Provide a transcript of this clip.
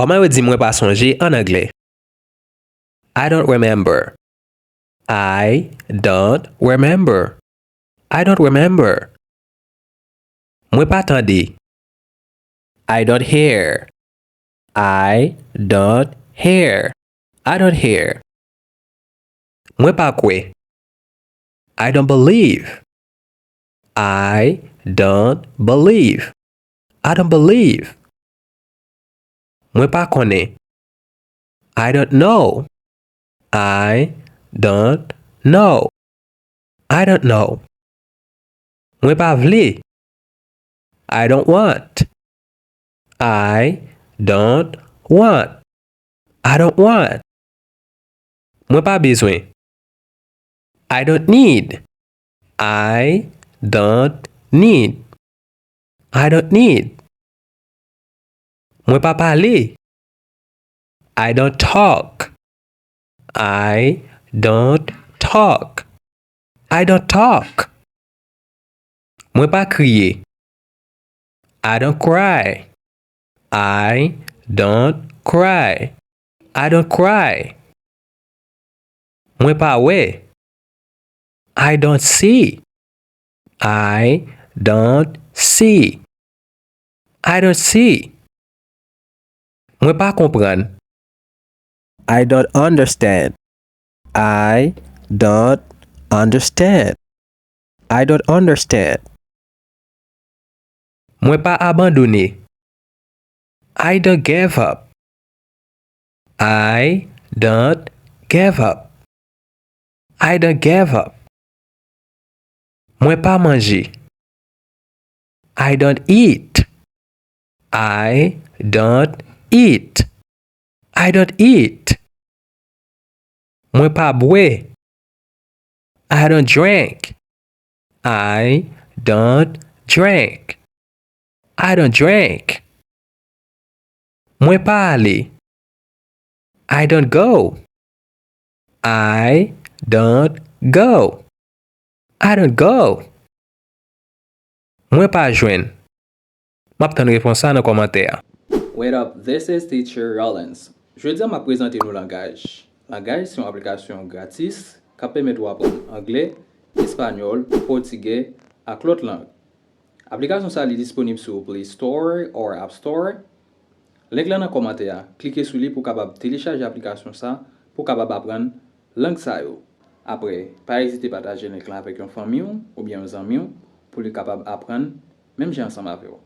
Comment on dit moi pas songer en anglais? I don't remember. I don't remember. I don't remember. Moi pas tande. I don't hear. I don't hear. I don't hear. Moi pas kwe. I don't believe. I don't believe. I don't believe. Moi pas connais. I don't know. I don't know. I don't know. Moi pas vle. I don't want. I don't want. I don't want. Moi pas besoin. I don't need. I don't need. I don't need. Moi pas parler. I don't talk. I don't talk. I don't talk. Moi pas crier. I don't cry. I don't cry. I don't cry. Moi pas ouais. I don't see. I don't see. I don't see. Moi pas comprendre. I don't understand. I don't understand. I don't understand. Moi pas abandonner. I don't give up. I don't give up. I don't give up. Moi pas manger. I don't eat. I don't eat. I don't eat. Moi pas boire. I don't drink. I don't drink. I don't drink. Moi pas aller. I don't go. I don't go. I don't go. Moi pas joindre. M'attend réponse ça dans commentaire. What up, this is teacher Yorlens. Je vais dire présenter nos langages. Langage, c'est une application gratis qui permet d'apprendre anglais, espagnol, portugais et l'autre langue. L'application est disponible sur Play Store ou App Store. Link là dans le commentaire, cliquez sur lui pour capable télécharger l'application ça pour capable apprendre langue ça yo. Après, pas hésiter à partager link là avec une famille ou bien un ami pour les capable apprendre même j'ai ensemble avec vous.